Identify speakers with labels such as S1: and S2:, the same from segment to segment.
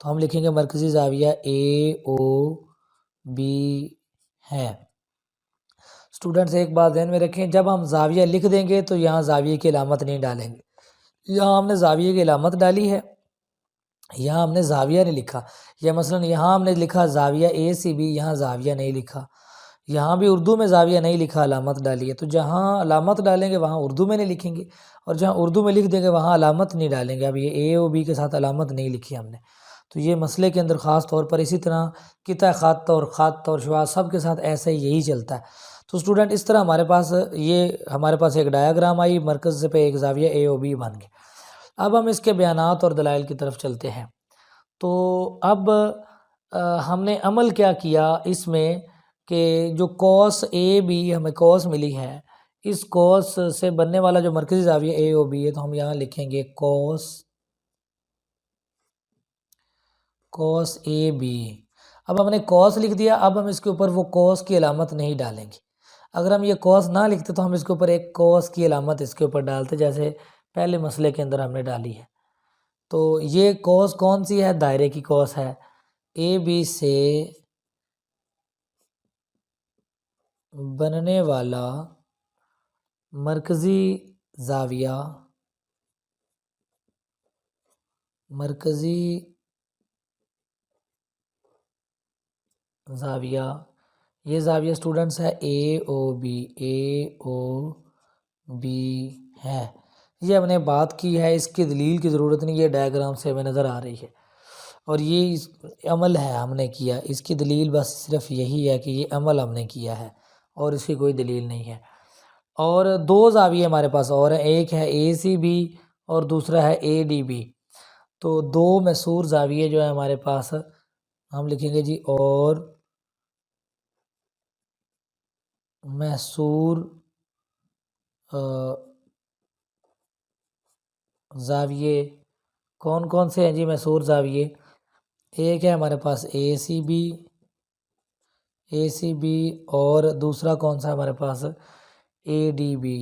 S1: تو ہم لکھیں گے مرکزی زاویہ اے او بی ہے۔ اسٹوڈنٹس ایک بات ذہن میں رکھیں، جب ہم زاویہ لکھ دیں گے تو یہاں زاویے کی علامت نہیں ڈالیں گے، یہاں ہم نے زاویے کی علامت ڈالی ہے، یہاں ہم نے زاویہ نہیں لکھا، یا مثلا یہاں ہم نے لکھا زاویہ اے سی بی، یہاں زاویہ نہیں لکھا، یہاں بھی اردو میں زاویہ نہیں لکھا، علامت ڈالی ہے، تو جہاں علامت ڈالیں گے وہاں اردو میں نہیں لکھیں گے، اور جہاں اردو میں لکھ دیں گے وہاں علامت نہیں ڈالیں گے۔ اب یہ اے او بی کے ساتھ علامت نہیں لکھی ہم نے، تو یہ مسئلے کے اندر خاص طور پر اسی طرح قطع خط اور خط اور شواذ سب کے ساتھ ایسے یہی چلتا ہے۔ تو اسٹوڈنٹ اس طرح ہمارے پاس ایک ڈایاگرام آئی، مرکز پہ ایک زاویہ اے او بی بن گئے۔ اب ہم اس کے بیانات اور دلائل کی طرف چلتے ہیں۔ تو اب ہم نے عمل کیا کیا اس میں کہ جو کوس اے بی ہمیں کوس ملی ہے، اس کوس سے بننے والا جو مرکزی زاویہ اے او بی ہے، تو ہم یہاں لکھیں گے کوس اے بی۔ اب ہم نے کوس لکھ دیا، اب ہم اس کے اوپر وہ کوس کی علامت نہیں ڈالیں گے۔ اگر ہم یہ کوس نہ لکھتے تو ہم اس کے اوپر ایک کوس کی علامت اس کے اوپر ڈالتے، جیسے پہلے مسئلے کے اندر ہم نے ڈالی ہے۔ تو یہ کوس کون سی ہے؟ دائرے کی کوس ہے، اے بی سے بننے والا مرکزی زاویہ یہ زاویہ اسٹوڈنٹس ہے اے او بی ہے۔ یہ ہم نے بات کی ہے، اس کی دلیل کی ضرورت نہیں، یہ ڈائیگرام سے ہمیں نظر آ رہی ہے، اور یہ عمل ہے ہم نے کیا، اس کی دلیل بس صرف یہی ہے کہ یہ عمل ہم نے کیا ہے، اور اس کی کوئی دلیل نہیں ہے۔ اور دو زاویے ہمارے پاس اور ہیں، ایک ہے اے سی بی اور دوسرا ہے اے ڈی بی۔ تو دو محصور زاویے جو ہیں ہمارے پاس، ہم لکھیں گے جی اور محصور زاویے کون کون سے ہیں جی؟ محصور زاویے ایک ہے ہمارے پاس اے سی بی اور دوسرا کون سا ہمارے پاس؟ اے ڈی بی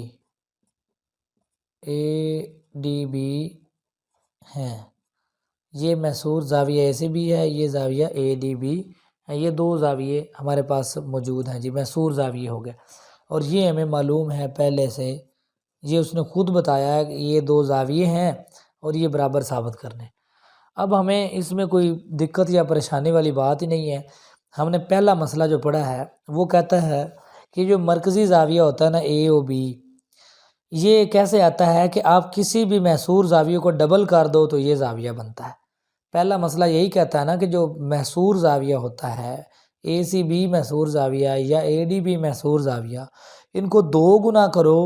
S1: ہیں۔ یہ محصور زاویہ اے سی بی ہے، یہ زاویہ اے ڈی بی ہے، یہ دو زاویے ہمارے پاس موجود ہیں جی، محصور زاویے ہو گئے، اور یہ ہمیں معلوم ہے پہلے سے، یہ اس نے خود بتایا ہے کہ یہ دو زاویے ہیں اور یہ برابر ثابت کرنے۔ اب ہمیں اس میں کوئی دقت یا پریشانی والی بات ہی نہیں ہے۔ ہم نے پہلا مسئلہ جو پڑھا ہے وہ کہتا ہے کہ جو مرکزی زاویہ ہوتا ہے نا اے او بی، یہ کیسے آتا ہے کہ آپ کسی بھی محصور زاویے کو ڈبل کر دو تو یہ زاویہ بنتا ہے۔ پہلا مسئلہ یہی کہتا ہے نا کہ جو محصور زاویہ ہوتا ہے، اے سی بی محصور زاویہ یا اے ڈی بی محصور زاویہ، ان کو دو گنا کرو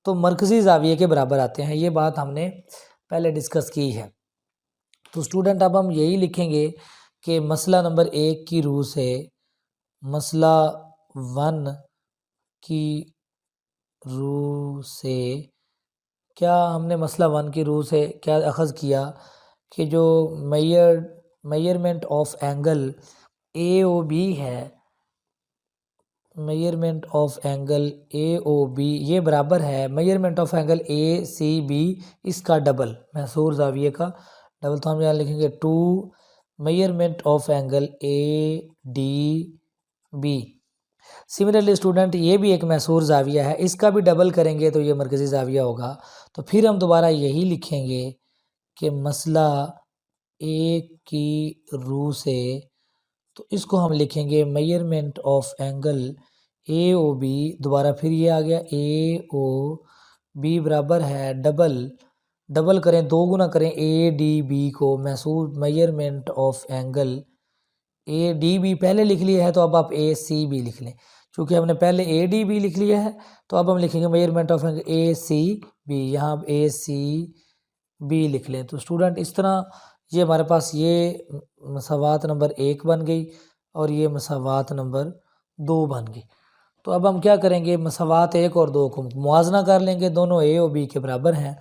S1: تو مرکزی زاویے کے برابر آتے ہیں۔ یہ بات ہم نے پہلے ڈسکس کی ہے۔ تو اسٹوڈنٹ اب ہم یہی لکھیں گے کہ مسئلہ نمبر 1 کی روح سے، مسئلہ 1 کی روح سے کیا ہم نے مسئلہ 1 کی روح سے کیا اخذ کیا کہ جو measurement of angle A O B ہے، measurement of angle A O B یہ برابر ہے measurement of angle A C B, اس کا ڈبل، محصور زاویے کا ڈبل، تو ہم یہاں لکھیں گے 2 measurement of angle A D be. Similarly student یہ بھی ایک محصور زاویہ ہے، اس کا بھی ڈبل کریں گے تو یہ مرکزی زاویہ ہوگا۔ تو پھر ہم دوبارہ یہی لکھیں گے کہ مسئلہ 1 کی روح سے، تو اس کو ہم لکھیں گے measurement of angle A O be, دوبارہ پھر یہ آ گیا اے او بی برابر ہے ڈبل کریں، دو گنا کریں اے ڈی بی کو، محصور measurement of angle A D B پہلے لکھ لیا ہے تو اب آپ اے سی بی لکھ لیں، چونکہ ہم نے پہلے اے ڈی بی لکھ لیا ہے تو اب ہم لکھیں گے measurement of angle A C B, یہاں آپ اے سی بی لکھ لیں۔ تو اسٹوڈنٹ اس طرح یہ ہمارے پاس یہ مساوات نمبر 1 بن گئی اور یہ مساوات نمبر 2 بن گئی۔ تو اب ہم کیا کریں گے، مساوات 1 اور 2 کو موازنہ کر لیں گے، دونوں اے اور بی کے برابر ہیں،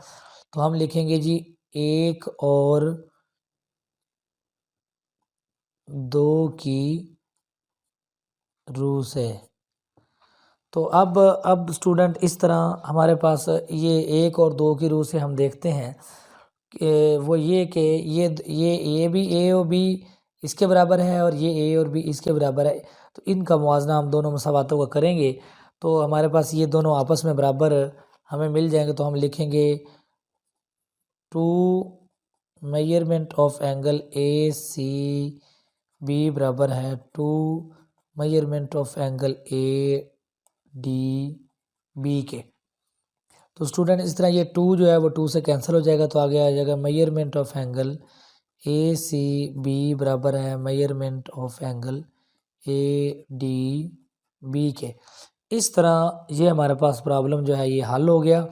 S1: تو ہم لکھیں گے جی 1 اور 2 کی روح سے۔ تو اب اسٹوڈنٹ اس طرح ہمارے پاس یہ 1 اور 2 کی روح سے ہم دیکھتے ہیں وہ یہ کہ یہ بھی اے اور بی اس کے برابر ہے اور یہ اے اور بی اس کے برابر ہے، تو ان کا موازنہ ہم دونوں مساواتوں کا کریں گے تو ہمارے پاس یہ دونوں آپس میں برابر ہمیں مل جائیں گے، تو ہم لکھیں گے 2 measurement of angle A C B برابر ہے 2 measurement of angle A D B کے۔ تو اسٹوڈنٹ اس طرح یہ 2 جو ہے وہ 2 سے کینسل ہو جائے گا، تو آگے آ جائے گا measurement of angle A C B برابر ہے measurement of angle A D B کے۔ اس طرح یہ ہمارے پاس پرابلم جو ہے یہ حل ہو گیا۔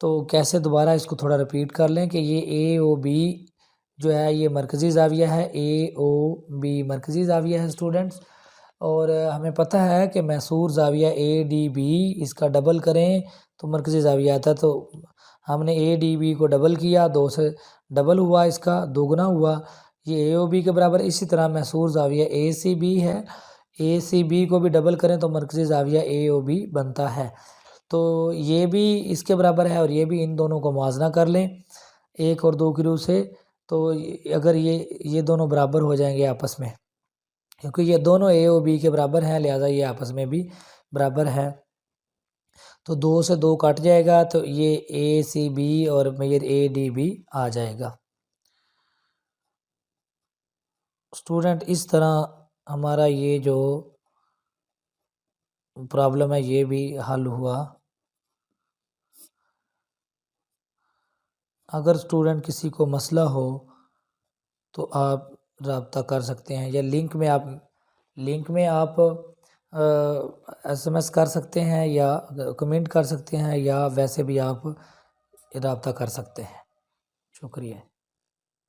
S1: تو کیسے دوبارہ اس کو تھوڑا رپیٹ کر لیں کہ یہ اے او بی جو ہے یہ مرکزی زاویہ ہے، اے او بی مرکزی زاویہ ہے اسٹوڈنٹس، اور ہمیں پتہ ہے کہ محصور زاویہ اے ڈی بی اس کا ڈبل کریں تو مرکزی زاویہ آتا ہے، تو ہم نے اے ڈی بی کو ڈبل کیا، 2 سے ڈبل ہوا، اس کا 2 گنا ہوا، یہ اے او بی کے برابر۔ اسی طرح محصور زاویہ اے سی بی ہے، اے سی بی کو بھی ڈبل کریں تو مرکزی زاویہ اے او بی بنتا ہے، تو یہ بھی اس کے برابر ہے اور یہ بھی، ان دونوں کو موازنہ کر لیں 1 اور 2 کی روح سے، تو اگر یہ دونوں برابر ہو جائیں گے آپس میں، کیونکہ یہ دونوں اے او بی کے برابر ہیں لہذا یہ آپس میں بھی برابر ہے، تو 2 سے 2 کٹ جائے گا تو یہ اے سی بی اور میجر اے ڈی بی آ جائے گا۔ اسٹوڈنٹ اس طرح ہمارا یہ جو پرابلم ہے یہ بھی حل ہوا۔ اگر اسٹوڈنٹ کسی کو مسئلہ ہو تو آپ رابطہ کر سکتے ہیں، یا لنک میں آپ ایس ایم ایس کر سکتے ہیں یا کمنٹ کر سکتے ہیں، یا ویسے بھی آپ رابطہ کر سکتے ہیں۔ شکریہ۔